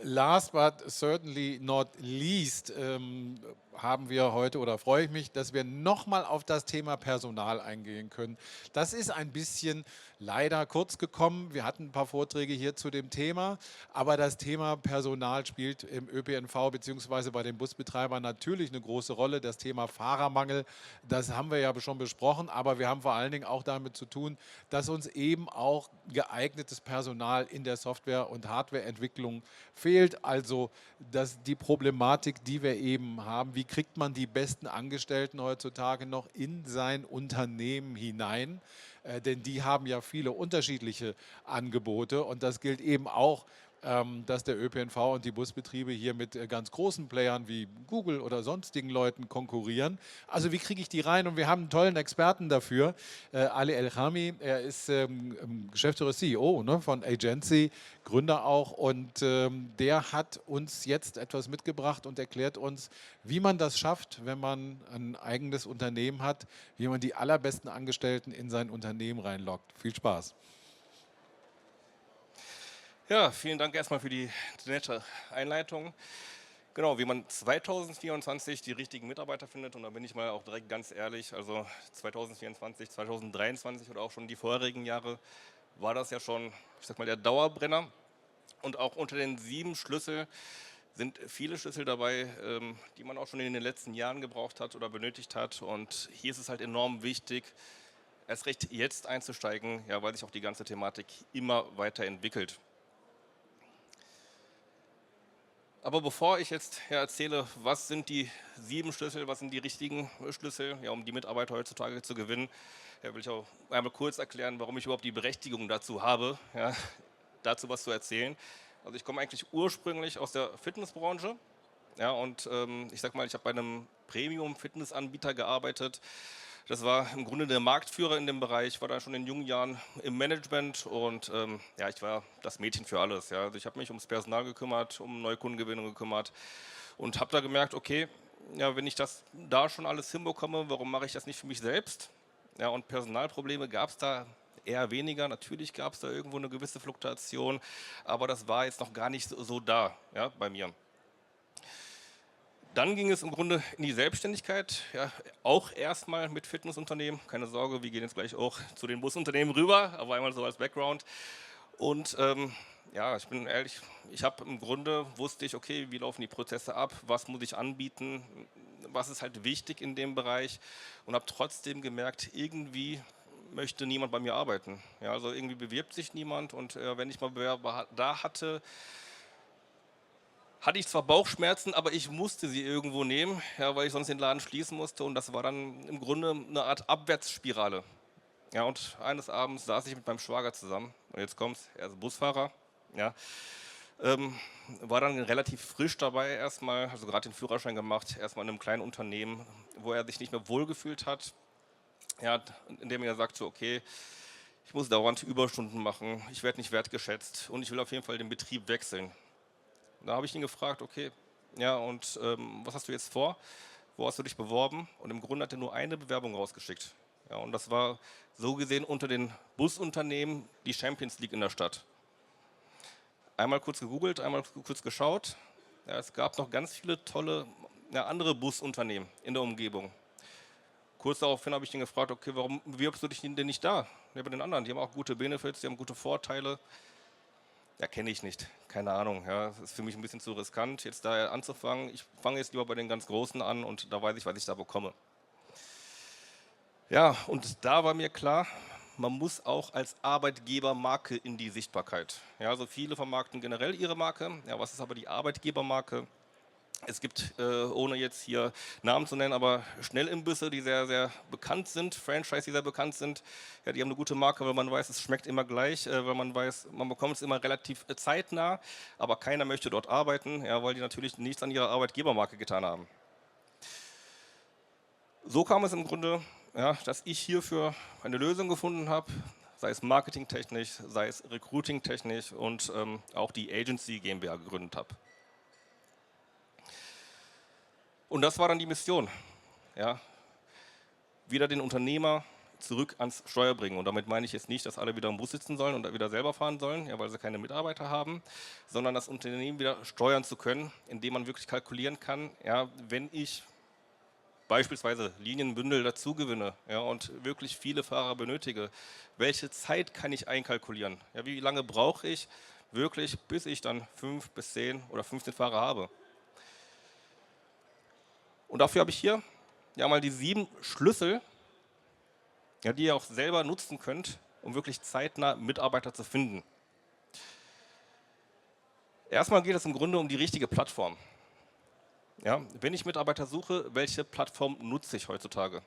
Last but certainly not least haben wir heute oder freue ich mich, dass wir nochmal auf das Thema Personal eingehen können. Das ist ein bisschen leider kurz gekommen. Wir hatten ein paar Vorträge hier zu dem Thema, aber das Thema Personal spielt im ÖPNV bzw. bei den Busbetreibern natürlich eine große Rolle. Das Thema Fahrermangel, das haben wir ja schon besprochen, aber wir haben vor allen Dingen auch damit zu tun, dass uns eben auch geeignetes Personal in der Software- und Hardwareentwicklung fehlt. Also die Problematik, die wir eben haben, wie kriegt man die besten Angestellten heutzutage noch in sein Unternehmen hinein? Denn die haben ja viele unterschiedliche Angebote und das gilt eben auch, dass der ÖPNV und die Busbetriebe hier mit ganz großen Playern wie Google oder sonstigen Leuten konkurrieren. Also wie kriege ich die rein? Und wir haben einen tollen Experten dafür, Ali El-Khami. Er ist Geschäftsführer, CEO, ne, von Agency, Gründer auch. Und der hat uns jetzt etwas mitgebracht und erklärt uns, wie man das schafft, wenn man ein eigenes Unternehmen hat, wie man die allerbesten Angestellten in sein Unternehmen reinlockt. Viel Spaß. Ja, vielen Dank erstmal für die nette Einleitung. Genau, wie man 2024 die richtigen Mitarbeiter findet, und da bin ich mal auch direkt ganz ehrlich, also 2024, 2023 oder auch schon die vorherigen Jahre war das ja schon, ich sag mal, der Dauerbrenner. Und auch unter den 7 Schlüssel sind viele Schlüssel dabei, die man auch schon in den letzten Jahren gebraucht hat oder benötigt hat. Und hier ist es halt enorm wichtig, erst recht jetzt einzusteigen, ja, weil sich auch die ganze Thematik immer weiterentwickelt. Aber bevor ich jetzt erzähle, was sind die 7 Schlüssel, was sind die richtigen Schlüssel, ja, um die Mitarbeiter heutzutage zu gewinnen, will ich auch einmal kurz erklären, warum ich überhaupt die Berechtigung dazu habe, ja, dazu was zu erzählen. Also ich komme eigentlich ursprünglich aus der Fitnessbranche, ja, und ich sag mal, ich habe bei einem Premium-Fitnessanbieter gearbeitet. Das war im Grunde der Marktführer in dem Bereich, war dann schon in jungen Jahren im Management und ja, ich war das Mädchen für alles. Ja. Also ich habe mich ums Personal gekümmert, um Neukundengewinnung gekümmert und habe da gemerkt, okay, ja, wenn ich das da schon alles hinbekomme, warum mache ich das nicht für mich selbst? Ja, und Personalprobleme gab es da eher weniger. Natürlich gab es da irgendwo eine gewisse Fluktuation, aber das war jetzt noch gar nicht so da, ja, bei mir. Dann ging es im Grunde in die Selbstständigkeit, ja, auch erstmal mit Fitnessunternehmen. Keine Sorge, wir gehen jetzt gleich auch zu den Busunternehmen rüber, aber einmal so als Background. Und ja, ich bin ehrlich, ich habe im Grunde, wusste ich, okay, wie laufen die Prozesse ab, was muss ich anbieten, was ist halt wichtig in dem Bereich und habe trotzdem gemerkt, irgendwie möchte niemand bei mir arbeiten. Ja, also irgendwie bewirbt sich niemand und wenn ich mal Bewerber da hatte, hatte ich zwar Bauchschmerzen, aber ich musste sie irgendwo nehmen, ja, weil ich sonst den Laden schließen musste. Und das war dann im Grunde eine Art Abwärtsspirale. Ja, und eines Abends saß ich mit meinem Schwager zusammen. Und jetzt kommt's, er ist Busfahrer. Ja, war dann relativ frisch dabei erstmal, also gerade den Führerschein gemacht, erstmal in einem kleinen Unternehmen, wo er sich nicht mehr wohlgefühlt hat. Ja, indem er sagt so, okay, ich muss dauernd Überstunden machen, ich werde nicht wertgeschätzt und ich will auf jeden Fall den Betrieb wechseln. Da habe ich ihn gefragt, okay, ja, und was hast du jetzt vor? Wo hast du dich beworben? Und im Grunde hat er nur eine Bewerbung rausgeschickt. Ja, und das war so gesehen unter den Busunternehmen die Champions League in der Stadt. Einmal kurz gegoogelt, einmal kurz geschaut. Ja, es gab noch ganz viele tolle andere Busunternehmen in der Umgebung. Kurz daraufhin habe ich ihn gefragt, okay, warum bewirbst du dich denn nicht da? Ja, bei den anderen, die haben auch gute Benefits, die haben gute Vorteile. Ja, kenne ich nicht. Keine Ahnung. Ja, es ist für mich ein bisschen zu riskant, jetzt da anzufangen. Ich fange jetzt lieber bei den ganz Großen an und da weiß ich, was ich da bekomme. Ja, und da war mir klar, man muss auch als Arbeitgebermarke in die Sichtbarkeit. Ja, also viele vermarkten generell ihre Marke. Ja, was ist aber die Arbeitgebermarke? Es gibt, ohne jetzt hier Namen zu nennen, aber Schnellimbisse, die sehr, sehr bekannt sind, Franchise, die sehr bekannt sind. Ja, die haben eine gute Marke, weil man weiß, es schmeckt immer gleich, weil man weiß, man bekommt es immer relativ zeitnah, aber keiner möchte dort arbeiten, ja, weil die natürlich nichts an ihrer Arbeitgebermarke getan haben. So kam es im Grunde, ja, dass ich hierfür eine Lösung gefunden habe, sei es marketingtechnisch, sei es recruitingtechnisch und auch die Agency GmbH gegründet habe. Und das war dann die Mission. Ja, wieder den Unternehmer zurück ans Steuer bringen. Und damit meine ich jetzt nicht, dass alle wieder im Bus sitzen sollen und wieder selber fahren sollen, ja, weil sie keine Mitarbeiter haben, sondern das Unternehmen wieder steuern zu können, indem man wirklich kalkulieren kann, ja, wenn ich beispielsweise Linienbündel dazu gewinne, ja, und wirklich viele Fahrer benötige, welche Zeit kann ich einkalkulieren? Ja, wie lange brauche ich wirklich, bis ich dann 5 bis 10 oder 15 Fahrer habe? Und dafür habe ich hier ja mal die 7 Schlüssel, ja, die ihr auch selber nutzen könnt, um wirklich zeitnah Mitarbeiter zu finden. Erstmal geht es im Grunde um die richtige Plattform. Ja, wenn ich Mitarbeiter suche, welche Plattform nutze ich heutzutage?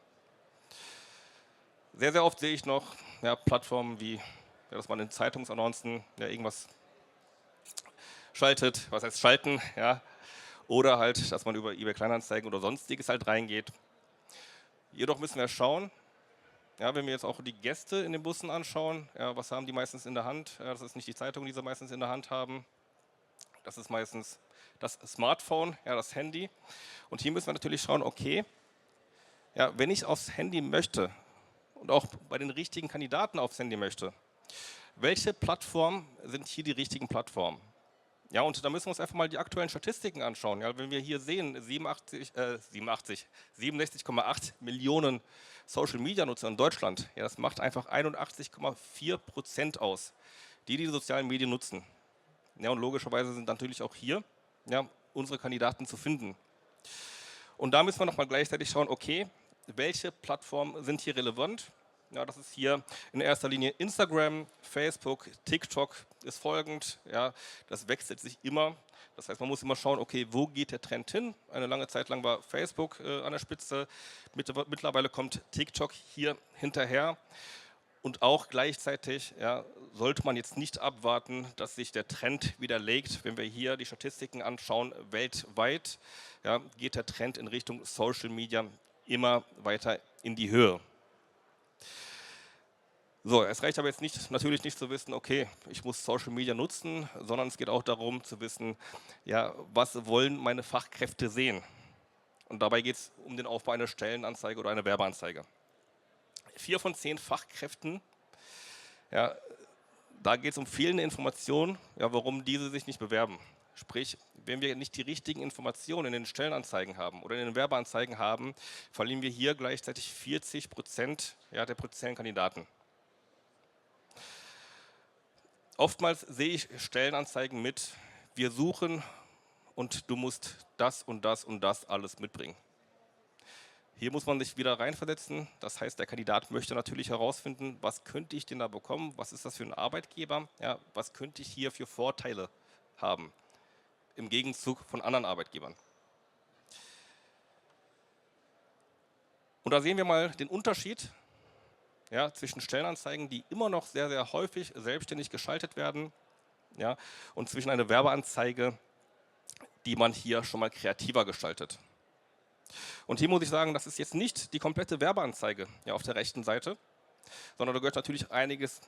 Sehr, sehr oft sehe ich noch ja, Plattformen wie, ja, dass man in Zeitungsannoncen ja, irgendwas schaltet, was heißt schalten, ja, oder halt, dass man über eBay Kleinanzeigen oder sonstiges halt reingeht. Jedoch müssen wir schauen, ja, wenn wir jetzt auch die Gäste in den Bussen anschauen, ja, was haben die meistens in der Hand? Ja, das ist nicht die Zeitung, die sie meistens in der Hand haben. Das ist meistens das Smartphone, ja, das Handy. Und hier müssen wir natürlich schauen, okay, ja, wenn ich aufs Handy möchte und auch bei den richtigen Kandidaten aufs Handy möchte, welche Plattformen sind hier die richtigen Plattformen? Ja, und da müssen wir uns einfach mal die aktuellen Statistiken anschauen. Ja, wenn wir hier sehen, 67,8 Millionen Social-Media-Nutzer in Deutschland, ja, das macht einfach 81,4% aus, die die sozialen Medien nutzen. Ja, und logischerweise sind natürlich auch hier ja, unsere Kandidaten zu finden. Und da müssen wir nochmal gleichzeitig schauen, okay, welche Plattformen sind hier relevant? Ja, das ist hier in erster Linie Instagram, Facebook, TikTok ist folgend. Ja, das wechselt sich immer. Das heißt, man muss immer schauen, okay, wo geht der Trend hin? Eine lange Zeit lang war Facebook an der Spitze. Mittlerweile kommt TikTok hier hinterher. Und auch gleichzeitig ja, sollte man jetzt nicht abwarten, dass sich der Trend widerlegt. Wenn wir hier die Statistiken anschauen, weltweit ja, geht der Trend in Richtung Social Media immer weiter in die Höhe. So, es reicht aber jetzt nicht, natürlich nicht zu wissen, okay, ich muss Social Media nutzen, sondern es geht auch darum zu wissen, ja, was wollen meine Fachkräfte sehen? Und dabei geht es um den Aufbau einer Stellenanzeige oder einer Werbeanzeige. 4 von 10 Fachkräften, ja, da geht es um fehlende Informationen, ja, warum diese sich nicht bewerben. Sprich, wenn wir nicht die richtigen Informationen in den Stellenanzeigen haben oder in den Werbeanzeigen haben, verlieren wir hier gleichzeitig 40% ja, der potenziellen Kandidaten. Oftmals sehe ich Stellenanzeigen mit, wir suchen und du musst das und das und das alles mitbringen. Hier muss man sich wieder reinversetzen. Das heißt, der Kandidat möchte natürlich herausfinden, was könnte ich denn da bekommen, was ist das für ein Arbeitgeber, ja, was könnte ich hier für Vorteile haben im Gegenzug von anderen Arbeitgebern. Und da sehen wir mal den Unterschied ja, zwischen Stellenanzeigen, die immer noch sehr, sehr häufig selbstständig geschaltet werden, ja, und zwischen einer Werbeanzeige, die man hier schon mal kreativer gestaltet. Und hier muss ich sagen, das ist jetzt nicht die komplette Werbeanzeige ja, auf der rechten Seite, sondern da gehört natürlich einiges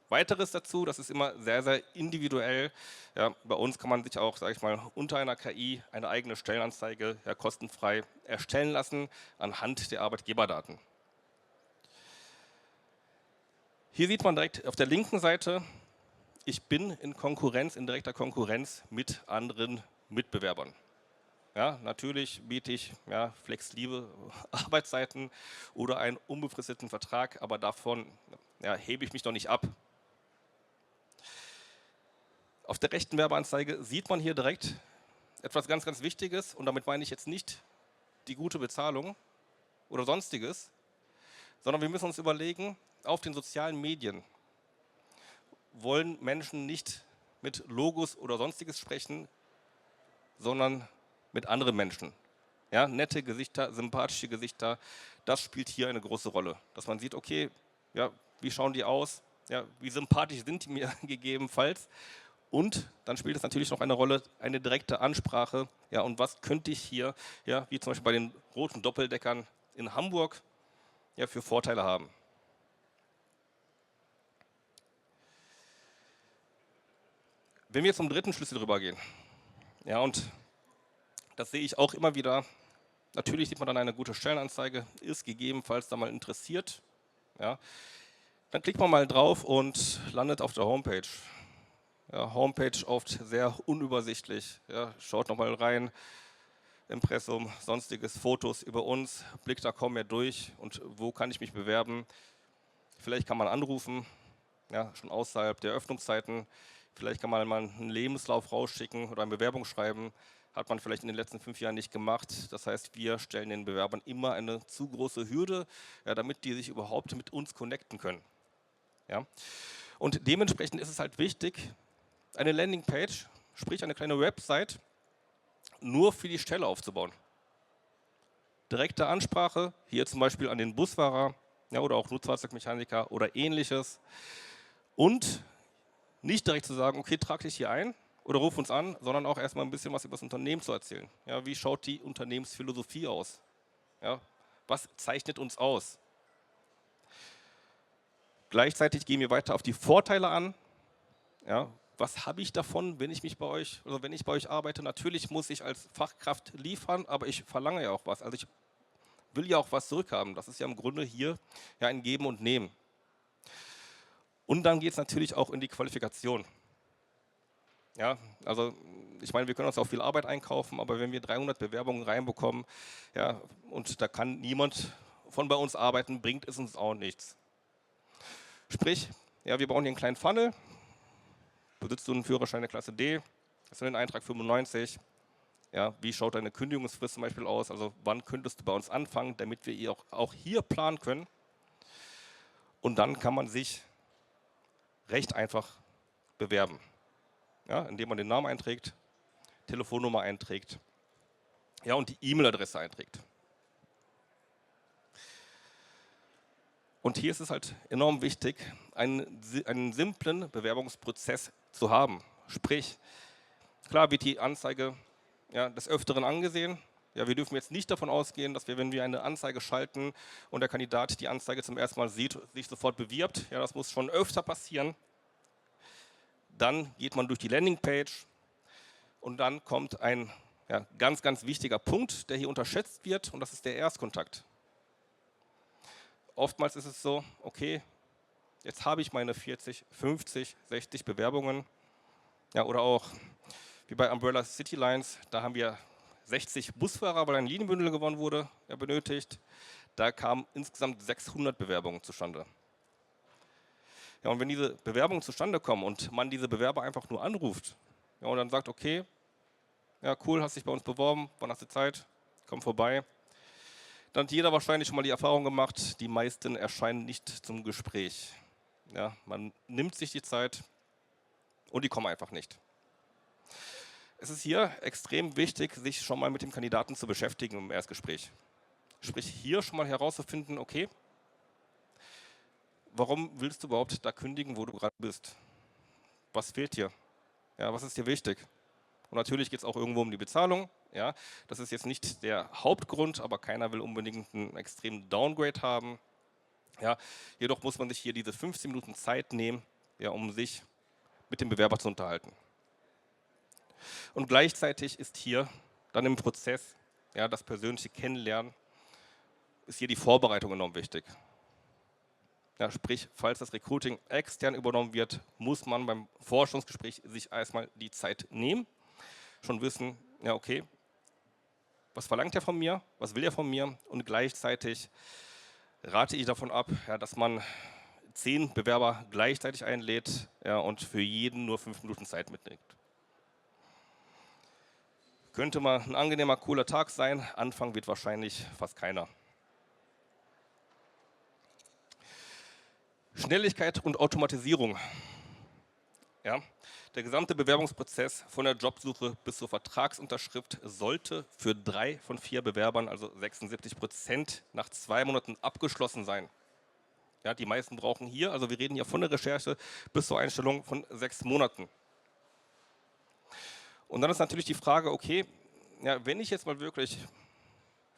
weiteres dazu. Das ist immer sehr, sehr individuell. Ja, bei uns kann man sich auch, sage ich mal, unter einer KI eine eigene Stellenanzeige ja, kostenfrei erstellen lassen anhand der Arbeitgeberdaten. Hier sieht man direkt auf der linken Seite, ich bin in Konkurrenz, in direkter Konkurrenz mit anderen Mitbewerbern. Ja, natürlich biete ich ja, flexible Arbeitszeiten oder einen unbefristeten Vertrag, aber davon ja, hebe ich mich noch nicht ab. Auf der rechten Werbeanzeige sieht man hier direkt etwas ganz, ganz Wichtiges und damit meine ich jetzt nicht die gute Bezahlung oder sonstiges, sondern wir müssen uns überlegen, auf den sozialen Medien wollen Menschen nicht mit Logos oder sonstiges sprechen, sondern mit anderen Menschen. Ja, nette Gesichter, sympathische Gesichter, das spielt hier eine große Rolle. Dass man sieht, okay, ja, wie schauen die aus, ja, wie sympathisch sind die mir gegebenenfalls. Und dann spielt es natürlich noch eine Rolle, eine direkte Ansprache. Ja, und was könnte ich hier, ja, wie zum Beispiel bei den roten Doppeldeckern in Hamburg, ja, für Vorteile haben. Wenn wir zum dritten Schlüssel rübergehen, ja, und das sehe ich auch immer wieder, natürlich sieht man dann eine gute Stellenanzeige, ist gegebenenfalls da mal interessiert, Ja. Dann klickt man mal drauf und landet auf der Homepage. Ja, Homepage oft sehr unübersichtlich. Ja, schaut nochmal rein, Impressum, sonstiges, Fotos über uns, blickt da kaum mehr durch und wo kann ich mich bewerben. Vielleicht kann man anrufen, ja, schon außerhalb der Öffnungszeiten. Vielleicht kann man mal einen Lebenslauf rausschicken oder ein Bewerbungsschreiben. Hat man vielleicht in den letzten 5 Jahren nicht gemacht. Das heißt, wir stellen den Bewerbern immer eine zu große Hürde, ja, damit die sich überhaupt mit uns connecten können. Ja. Und dementsprechend ist es halt wichtig, eine Landingpage, sprich eine kleine Website, nur für die Stelle aufzubauen. Direkte Ansprache, hier zum Beispiel an den Busfahrer, ja, oder auch Nutzfahrzeugmechaniker oder ähnliches. Und nicht direkt zu sagen, okay, trag dich hier ein oder ruf uns an, sondern auch erstmal ein bisschen was über das Unternehmen zu erzählen. Ja, wie schaut die Unternehmensphilosophie aus? Ja, was zeichnet uns aus? Gleichzeitig gehen wir weiter auf die Vorteile an. Ja, was habe ich davon, wenn ich mich bei euch, oder wenn ich bei euch arbeite? Natürlich muss ich als Fachkraft liefern, aber ich verlange ja auch was. Also ich will ja auch was zurückhaben. Das ist ja im Grunde hier ja ein Geben und Nehmen. Und dann geht es natürlich auch in die Qualifikation. Ja, also ich meine, wir können uns auch viel Arbeit einkaufen, aber wenn wir 300 Bewerbungen reinbekommen, ja, und da kann niemand von bei uns arbeiten, bringt es uns auch nichts. Sprich, ja, wir bauen hier einen kleinen Funnel. Besitzt du einen Führerschein der Klasse D? Das ist ein Eintrag 95. Ja, wie schaut deine Kündigungsfrist zum Beispiel aus? Also wann könntest du bei uns anfangen, damit wir auch hier planen können? Und dann kann man sich recht einfach bewerben, ja, indem man den Namen einträgt, Telefonnummer einträgt, ja, und die E-Mail-Adresse einträgt. Und hier ist es halt enorm wichtig, einen simplen Bewerbungsprozess zu haben. Sprich, klar wird die Anzeige, ja, des Öfteren angesehen. Ja, wir dürfen jetzt nicht davon ausgehen, dass wir, wenn wir eine Anzeige schalten und der Kandidat die Anzeige zum ersten Mal sieht, sich sofort bewirbt. Ja, das muss schon öfter passieren. Dann geht man durch die Landingpage und dann kommt ein, ja, ganz, ganz wichtiger Punkt, der hier unterschätzt wird, und das ist der Erstkontakt. Oftmals ist es so, okay, jetzt habe ich meine 40, 50, 60 Bewerbungen, ja, oder auch wie bei Umbrella City Lines, da haben wir 60 Busfahrer, weil ein Linienbündel gewonnen wurde, ja, benötigt. Da kamen insgesamt 600 Bewerbungen zustande. Ja, und wenn diese Bewerbungen zustande kommen und man diese Bewerber einfach nur anruft, ja, und dann sagt, okay, ja, cool, hast dich bei uns beworben, wann hast du Zeit, komm vorbei, dann hat jeder wahrscheinlich schon mal die Erfahrung gemacht, die meisten erscheinen nicht zum Gespräch. Ja, man nimmt sich die Zeit und die kommen einfach nicht. Es ist hier extrem wichtig, sich schon mal mit dem Kandidaten zu beschäftigen im Erstgespräch. Sprich, hier schon mal herauszufinden, okay, warum willst du überhaupt da kündigen, wo du gerade bist? Was fehlt dir? Ja, was ist dir wichtig? Und natürlich geht es auch irgendwo um die Bezahlung. Ja, das ist jetzt nicht der Hauptgrund, aber keiner will unbedingt einen extremen Downgrade haben. Ja, jedoch muss man sich hier diese 15 Minuten Zeit nehmen, ja, um sich mit dem Bewerber zu unterhalten. Und gleichzeitig ist hier dann im Prozess, ja, das persönliche Kennenlernen, ist hier die Vorbereitung enorm wichtig. Ja, sprich, falls das Recruiting extern übernommen wird, muss man beim Forschungsgespräch sich erstmal die Zeit nehmen, schon wissen, ja, okay, was verlangt er von mir, was will er von mir, und gleichzeitig rate ich davon ab, ja, dass man 10 Bewerber gleichzeitig einlädt, ja, und für jeden nur 5 Minuten Zeit mitnimmt. Könnte mal ein angenehmer, cooler Tag sein, anfangen wird wahrscheinlich fast keiner. Schnelligkeit und Automatisierung. Ja, der gesamte Bewerbungsprozess von der Jobsuche bis zur Vertragsunterschrift sollte für 3 von 4 Bewerbern, also 76%, nach 2 Monaten abgeschlossen sein. Ja, die meisten brauchen hier, also wir reden ja von der Recherche bis zur Einstellung von 6 Monaten. Und dann ist natürlich die Frage, okay, ja, wenn ich jetzt mal wirklich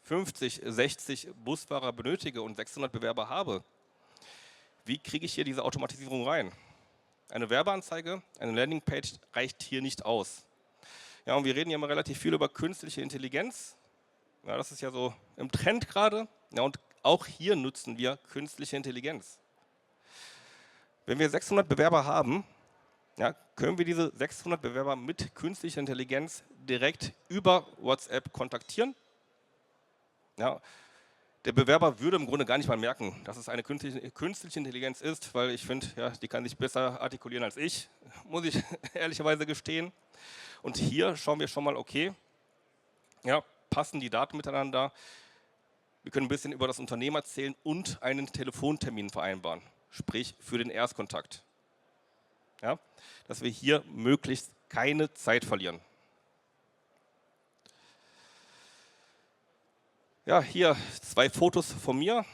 50, 60 Busfahrer benötige und 600 Bewerber habe, wie kriege ich hier diese Automatisierung rein? Eine Werbeanzeige, eine Landingpage reicht hier nicht aus. Ja, und wir reden ja immer relativ viel über künstliche Intelligenz. Ja, das ist ja so im Trend gerade. Ja, und Auch hier nutzen wir künstliche Intelligenz. Wenn wir 600 Bewerber haben, ja, können wir diese 600 Bewerber mit künstlicher Intelligenz direkt über WhatsApp kontaktieren. Ja, der Bewerber würde im Grunde gar nicht mal merken, dass es eine künstliche Intelligenz ist, weil ich finde, ja, die kann sich besser artikulieren als ich, muss ich ehrlicherweise gestehen. Und hier schauen wir schon mal, okay, ja, passen die Daten miteinander. Wir können ein bisschen über das Unternehmen erzählen und einen Telefontermin vereinbaren, sprich für den Erstkontakt. Ja, dass wir hier möglichst keine Zeit verlieren. Ja, hier 2 Fotos von mir.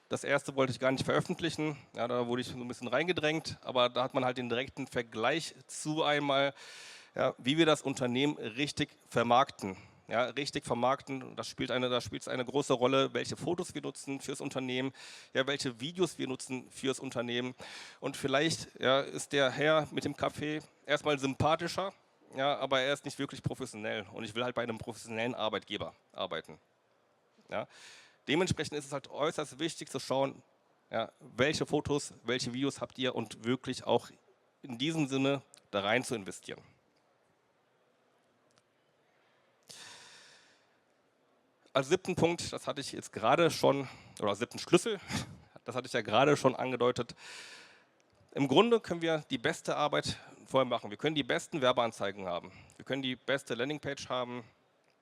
Das erste wollte ich gar nicht veröffentlichen, ja, da wurde ich so ein bisschen reingedrängt, aber da hat man halt den direkten Vergleich zu einmal, ja, wie wir das Unternehmen richtig vermarkten. Ja, richtig vermarkten, da spielt es eine große Rolle, welche Fotos wir nutzen fürs Unternehmen, ja, welche Videos wir nutzen fürs Unternehmen. Und vielleicht, ja, ist der Herr mit dem Kaffee erstmal sympathischer, ja, aber er ist nicht wirklich professionell und ich will halt bei einem professionellen Arbeitgeber arbeiten. Ja. Dementsprechend ist es halt äußerst wichtig zu schauen, ja, welche Fotos, welche Videos habt ihr und wirklich auch in diesem Sinne da rein zu investieren. Als 7. Punkt, das hatte ich jetzt gerade schon, oder 7. Schlüssel, das hatte ich ja gerade schon angedeutet. Im Grunde können wir die beste Arbeit vorher machen. Wir können die besten Werbeanzeigen haben. Wir können die beste Landingpage haben.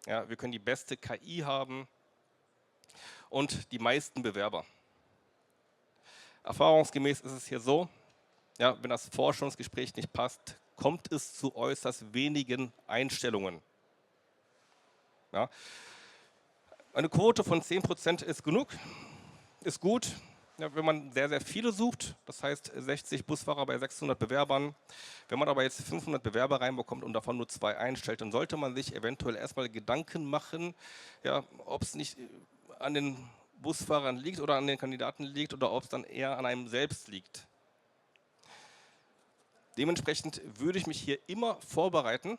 Ja, wir können die beste KI haben. Und die meisten Bewerber. Erfahrungsgemäß ist es hier so, ja, wenn das Forschungsgespräch nicht passt, kommt es zu äußerst wenigen Einstellungen. Ja. Eine Quote von 10% ist genug, ist gut, ja, wenn man sehr, sehr viele sucht, das heißt 60 Busfahrer bei 600 Bewerbern. Wenn man aber jetzt 500 Bewerber reinbekommt und davon nur 2 einstellt, dann sollte man sich eventuell erstmal Gedanken machen, ja, ob es nicht an den Busfahrern liegt oder an den Kandidaten liegt oder ob es dann eher an einem selbst liegt. Dementsprechend würde ich mich hier immer vorbereiten,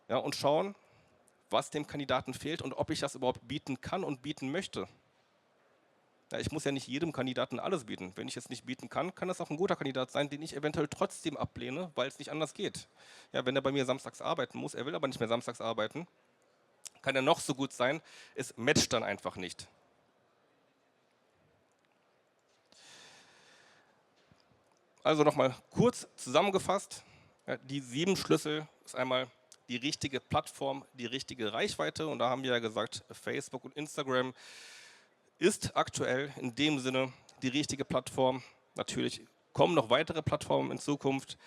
ja, und schauen, was dem Kandidaten fehlt und ob ich das überhaupt bieten kann und bieten möchte. Ja, ich muss ja nicht jedem Kandidaten alles bieten. Wenn ich es nicht bieten kann, kann das auch ein guter Kandidat sein, den ich eventuell trotzdem ablehne, weil es nicht anders geht. Ja, wenn er bei mir samstags arbeiten muss, er will aber nicht mehr samstags arbeiten, kann er noch so gut sein, es matcht dann einfach nicht. Also nochmal kurz zusammengefasst, ja, die 7 Schlüssel ist einmal die richtige Plattform, die richtige Reichweite und da haben wir ja gesagt, Facebook und Instagram ist aktuell in dem Sinne die richtige Plattform. Natürlich kommen noch weitere Plattformen in Zukunft.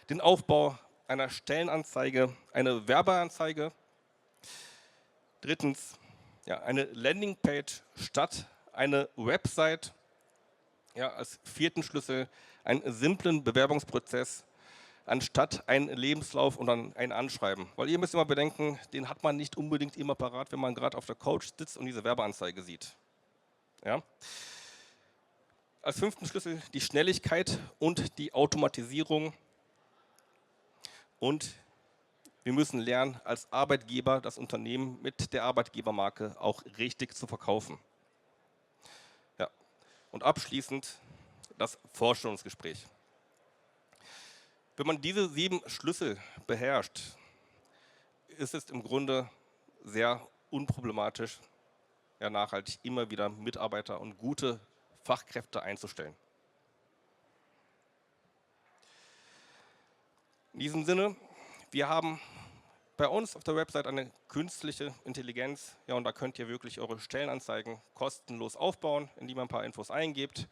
Den Aufbau einer Stellenanzeige, eine Werbeanzeige. 3. Ja, eine Landingpage statt eine Website. Ja, als 4. Schlüssel einen simplen Bewerbungsprozess anstatt einen Lebenslauf und dann ein Anschreiben. Weil ihr müsst immer bedenken, den hat man nicht unbedingt immer parat, wenn man gerade auf der Couch sitzt und diese Werbeanzeige sieht. Ja. Als 5. Schlüssel die Schnelligkeit und die Automatisierung. Und wir müssen lernen, als Arbeitgeber das Unternehmen mit der Arbeitgebermarke auch richtig zu verkaufen. Ja. Und abschließend das Vorstellungsgespräch. Wenn man diese 7 Schlüssel beherrscht, ist es im Grunde sehr unproblematisch, ja, nachhaltig immer wieder Mitarbeiter und gute Fachkräfte einzustellen. In diesem Sinne, wir haben bei uns auf der Website eine künstliche Intelligenz, ja, und da könnt ihr wirklich eure Stellenanzeigen kostenlos aufbauen, indem ihr ein paar Infos eingebt.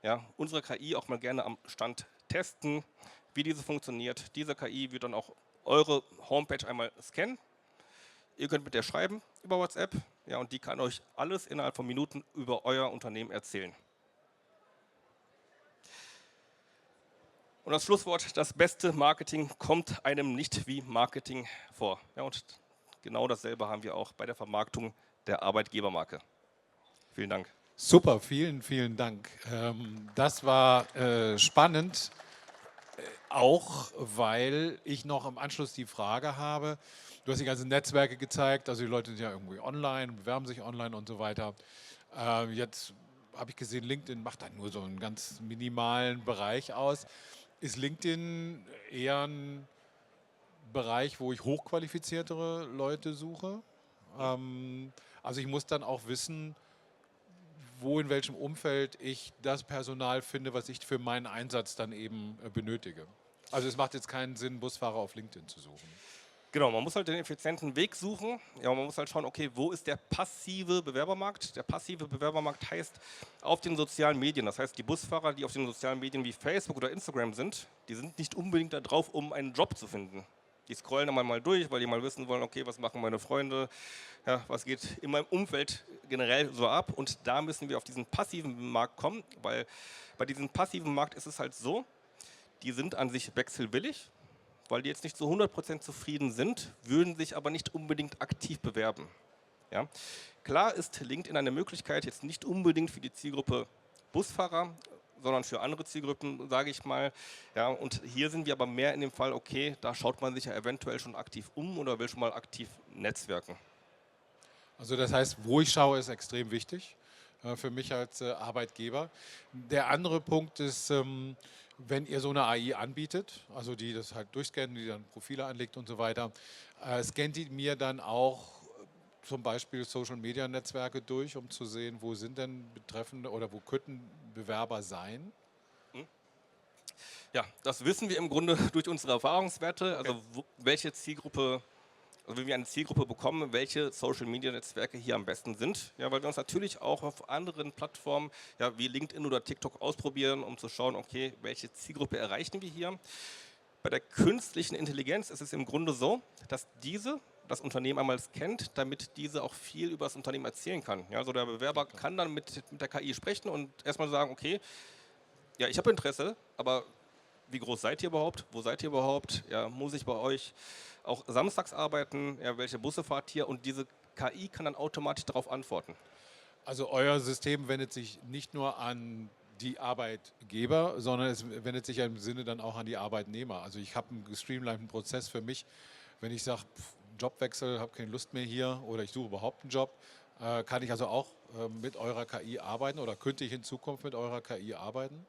Ja, unsere KI auch mal gerne am Stand testen, wie diese funktioniert. Diese KI wird dann auch eure Homepage einmal scannen. Ihr könnt mit der schreiben über WhatsApp, ja, und die kann euch alles innerhalb von Minuten über euer Unternehmen erzählen. Und das Schlusswort, das beste Marketing kommt einem nicht wie Marketing vor. Ja, und genau dasselbe haben wir auch bei der Vermarktung der Arbeitgebermarke. Vielen Dank. Super, vielen, vielen Dank. Das war spannend. Auch weil ich noch im Anschluss die Frage habe, du hast die ganzen Netzwerke gezeigt, also die Leute sind ja irgendwie online, bewerben sich online und so weiter. Jetzt habe ich gesehen, LinkedIn macht da nur so einen ganz minimalen Bereich aus. Ist LinkedIn eher ein Bereich, wo ich hochqualifiziertere Leute suche? Also ich muss dann auch wissen, wo in welchem Umfeld ich das Personal finde, was ich für meinen Einsatz dann eben benötige. Also es macht jetzt keinen Sinn, Busfahrer auf LinkedIn zu suchen. Genau, man muss halt den effizienten Weg suchen. Ja, man muss halt schauen, okay, wo ist der passive Bewerbermarkt? Der passive Bewerbermarkt heißt auf den sozialen Medien. Das heißt, die Busfahrer, die auf den sozialen Medien wie Facebook oder Instagram sind, die sind nicht unbedingt da drauf, um einen Job zu finden. Die scrollen dann mal durch, weil die mal wissen wollen, okay, was machen meine Freunde, ja, was geht in meinem Umfeld generell so ab. Und da müssen wir auf diesen passiven Markt kommen, weil bei diesem passiven Markt ist es halt so, die sind an sich wechselwillig, weil die jetzt nicht zu 100% zufrieden sind, würden sich aber nicht unbedingt aktiv bewerben. Ja? Klar ist LinkedIn eine Möglichkeit, jetzt nicht unbedingt für die Zielgruppe Busfahrer, sondern für andere Zielgruppen, sage ich mal. Ja, und hier sind wir aber mehr in dem Fall, okay, da schaut man sich ja eventuell schon aktiv um oder will schon mal aktiv netzwerken. Also das heißt, wo ich schaue, ist extrem wichtig für mich als Arbeitgeber. Der andere Punkt ist, wenn ihr so eine AI anbietet, also die das halt durchscannen, die dann Profile anlegt und so weiter, scannt die mir dann auch zum Beispiel Social-Media-Netzwerke durch, um zu sehen, wo sind denn Betreffende oder wo könnten Bewerber sein? Ja, das wissen wir im Grunde durch unsere Erfahrungswerte, also welche Zielgruppe, also wenn wir eine Zielgruppe bekommen, welche Social-Media-Netzwerke hier am besten sind. Ja, weil wir uns natürlich auch auf anderen Plattformen, ja, wie LinkedIn oder TikTok ausprobieren, um zu schauen, okay, welche Zielgruppe erreichen wir hier. Bei der künstlichen Intelligenz ist es im Grunde so, dass diese das Unternehmen einmal kennt, damit diese auch viel über das Unternehmen erzählen kann. Ja, also der Bewerber kann dann mit der KI sprechen und erstmal sagen, okay, ja, ich habe Interesse, aber wie groß seid ihr überhaupt? Wo seid ihr überhaupt? Ja, muss ich bei euch auch samstags arbeiten? Ja, welche Busse fahrt ihr? Und diese KI kann dann automatisch darauf antworten. Also euer System wendet sich nicht nur an die Arbeitgeber, sondern es wendet sich ja im Sinne dann auch an die Arbeitnehmer. Also ich habe einen gestreamlinten Prozess für mich, wenn ich sage, Jobwechsel, habe keine Lust mehr hier oder ich suche überhaupt einen Job, kann ich also auch mit eurer KI arbeiten oder könnte ich in Zukunft mit eurer KI arbeiten?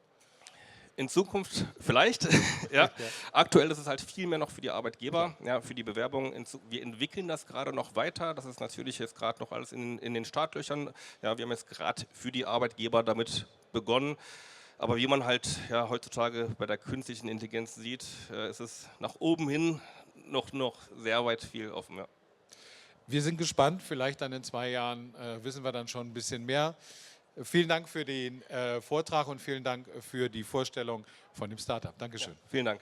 In Zukunft vielleicht, ja. Aktuell ist es halt viel mehr noch für die Arbeitgeber, ja, für die Bewerbung. Wir entwickeln das gerade noch weiter. Das ist natürlich jetzt gerade noch alles in den Startlöchern. Ja, wir haben jetzt gerade für die Arbeitgeber damit begonnen. Aber wie man halt ja, heutzutage bei der künstlichen Intelligenz sieht, ist es nach oben hin noch sehr weit viel offen. Ja. Wir sind gespannt, vielleicht dann in 2 Jahren wissen wir dann schon ein bisschen mehr. Vielen Dank für den Vortrag und vielen Dank für die Vorstellung von dem Startup. Dankeschön. Ja, vielen Dank.